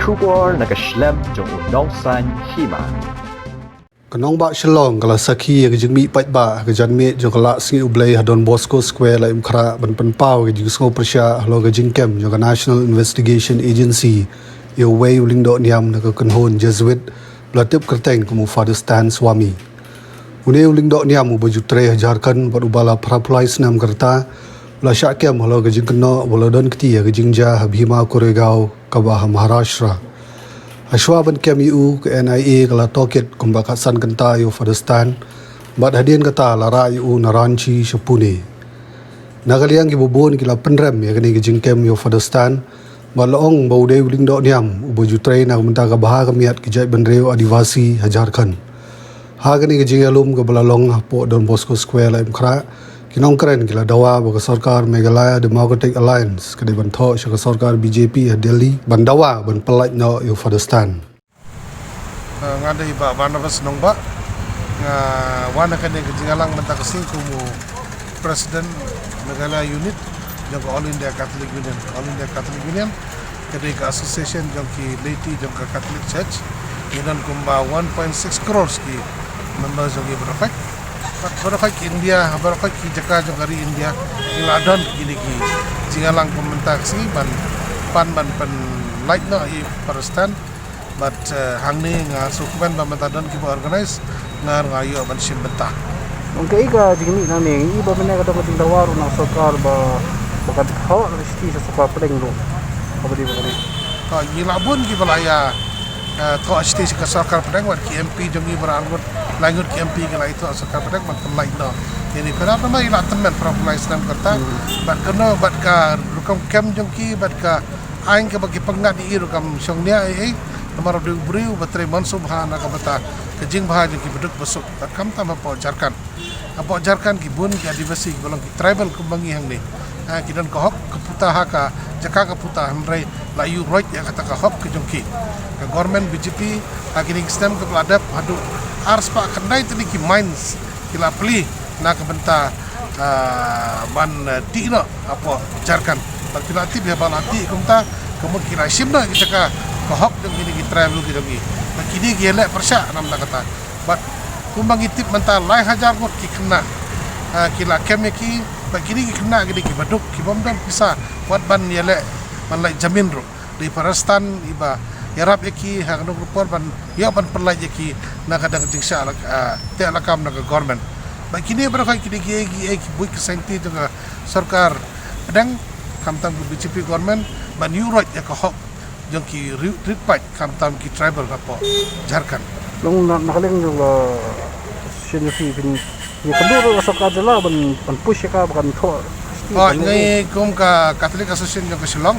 Trubor nakaslem jong unongsan hima. Kanong ba shalong kala sakhi ke jingmi pat ba ke janme jo kala singi ublai hadon Bosco Square la imkhra ban panpau ke jingso persya hlo ke jingkem jo National Investigation Agency yo way uling do niam na ke kanhon Jesuit blatip kerteng kumu Father Stan Swami une uling do niam u bajutre Jharkhand bar ubala phrapulai snam kerta la syakem hlo ke jingkno bolodon kti ke jingja Bhima Koregaon ka bah Maharashtra Ashwa ban KMU ke NIA kala toket kumbakasan kenta yo Fadestan bat hadian kata lara yu naranchi Shapune nagaliang ki bobon kila penrem ya kini jingkem yo Fadestan bat laong baude uling do niam uboju train na menta ka baha kamiat ki jai benreo adivasi Jharkhand ha kini ki jingalum ke balalong po Don Bosco Square la imkhra kinong keren kila dawa baka sarkar Meghalaya Democratic Alliance kadi bantho syaka sarkar BJP Delhi bandawa ban pelaj no yo Fadestan ngada iba Barnabas nongba wana kane kejingalang menta kasing kumu President Meghalaya Unit jong All India Catholic Union kadi ka association jong ki Laity jong ka Catholic Church inan kumba 1.6 crores ki members jong ibrafak Barakah India, barakah Jakarta jong kari India, iladon gini ki, jingalang komentar si ban like no i Palestine, but hangni nga sukuban ban mentadon ki organize ngar ngayo ban simbenta. Ongkai ka jingmi nami, iba mana kata kating dawaru na sarkar ba bakat hawak resti sa sakwa pedeng lo, apa di bakani? Ilabun ki balaya. Kau asli si sarkar pedang wat KMP jongi berangut langut KMP kala itu sarkar pedang man pelai no ini kenapa mai ila teman propulai Islam kata bat kena bat ka rukam kem jongki bat ka aing ke bagi pengat di rukam songnia nomor 2 briu batrai mansubhana ka bata kejing bah jongki beduk besuk kam tam apa jarkan ki bun ki adivasi golong ki tribal kumbangi hang ni kidan ko hok keputa haka jaka keputa hamrai layu roit ya kata ka hok ke jongki ke government BJP akhirnya sistem ke peladap hadu ars pak kendai tadi ki mines kila peli na ke benta ban ti no apa jarkan bak pilati dia balati kumta kemun kira simna ki jaka ka hok dong gini ki travel ki dong kini gelek persya nam ta kata bat kumbang itip menta lai hajar kot ki kena kila kem ki begini ki kena gini ki baduk ki bom dom bisa wat ban yelek man lai jamin ro di Palestan iba yarap eki hang no report ban ya ban perlai eki na kadang jingsha te alakam na government ba kini berapa kini eki buik senti tu sarkar pedang kamtam BJP government ban new right ya ka hok jong ki repat kamtam ki tribal apa Jharkhand Long nakaling yung senior bin ni kaduro sarkar dala ban push ka bakan tho ngai kum ka Catholic Association jong ka Shillong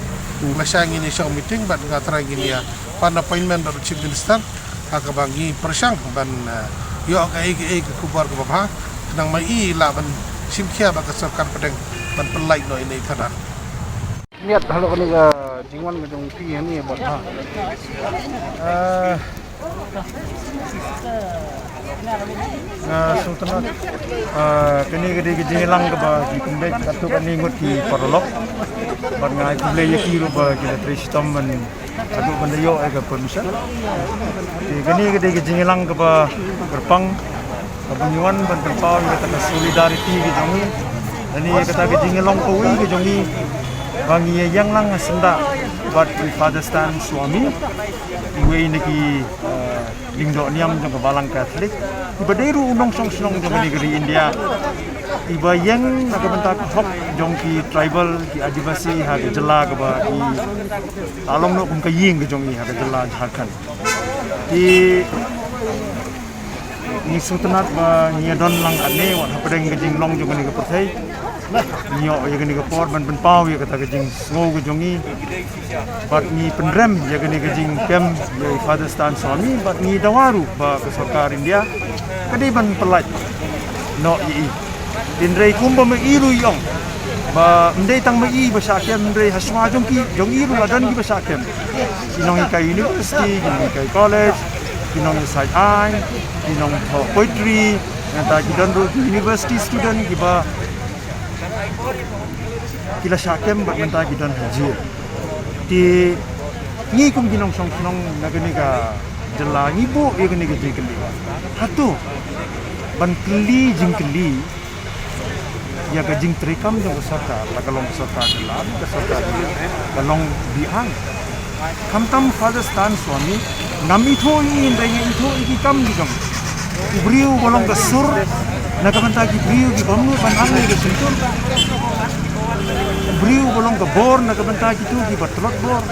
Malaysia ngini show meeting ban ngatra ngini ya pan appointment dari chief minister haka bangi persang ban yo ka ke kubar ke bapa nang mai la ban simkhia ba ka sarkar pedang ban pelai no ini kada niat halo kani ka jingwan ka jong pi ni ba sultanat kini gede jingilang ke ba ki kumbe katu kan ningut ki porolok ban ngai kumbe yaki ru ba ki tristom man adu bandayo ai ka permission kini gede jingilang ke ba berpang kabunyuan ban terpau ni kata solidarity ki jongi ani kata ki jingilong ko wi ki jongi bangi yang lang senda buat Father Stan Swami iwe ini ki lingdo niam jong balang Katolik iba deru unong song jong negeri India iba yang nagabentak hok jong ki tribal ki adivasi ha ke jela ke ba ki along no kum ka ying ke jong ha ke jela Jharkhand ni sultanat ba ni don lang ane wat pedeng ke jing long jong ni ke perthai nyo ya ke ni ke por ban pau ya kata ke jing ngo ke jongi bat ni penrem ya ke ni ke jing kem ya Father Stan Swami bat ni dawaru ba ke sarkar India kadi ban pelaj no yi dinrei kumba me iru yong ba ndei tang me i ba syakem ndrei haswa jong iru ladan ki ba syakem inong ikai university inong ikai college inong side eye inong poetry nata kidan ro university student ki ba kila syakem bat menta kidan haji ti ngi kum ginong song nong nagani ka jela ngibu ye gani ka jikeli hatu ban keli jingkeli ya ka jing trikam jong sarkar la kalong sarkar dalam ka sarkar kalong biang kamtam Pakistan suami ngam itho in dai itho iki kam digam ubriu bolong ka sur nakabanta ki briu ki bamu banang ni ka sintur briu bolong ka bor nakabanta ki tu ki batlot bor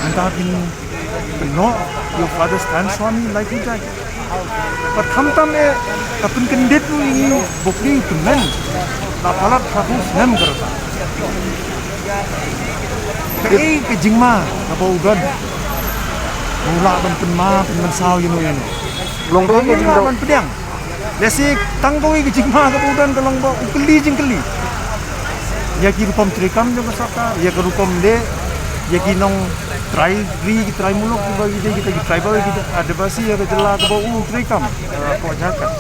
antakin no yo Pakistan suami like it but kamtam e kapun kendit ni bukli tumen la palat khafus nem karta Kei ke jingma kapau udan mula ban penma pen sao yunu yunu long ke jing daw ban pedang lesi tanggoi ke jingma kapau udan kalong ba ukeli jingkeli ya ki rupam trikam jo masaka ya ke rupam de ya ki nong try muluk bagi de kita try bagi kita ada basi ya ke jela kapau trikam ko jakat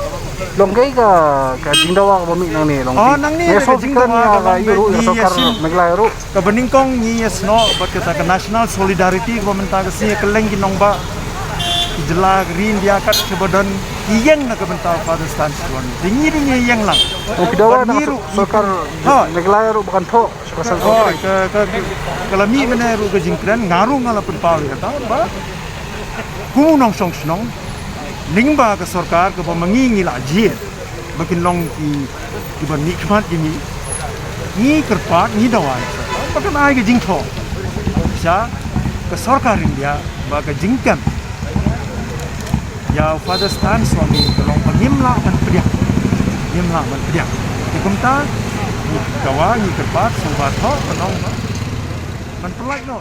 long ke ka jing daw ka bami nang ni long Oh, nang ni so jing jing daw ka iru ya sokar meglai ru Kebeningkong ni yesno bat kata ke national solidarity ko menta ke si keleng ginong ba jela green dia kat kebadan iyeng na kebenta Pakistan suan dingi iyeng lang oh pidawa na sokar meglai ru bukan tho pasal oh ke kalami mena ru ke jingkran ngaru ngala pun paw kata ba ku nong song snong ningba ke sarkar ke mangi la ji bakin long ki ban nikmat gini ni kerpat ni dawan pakai ai ke jingtho sa ke sarkar India ba ke jingkam ya Pakistan suami tolong pengimla man pediak ngimla man pediak di kumta ni kawa ni kerpat sobat ho penong man pelak no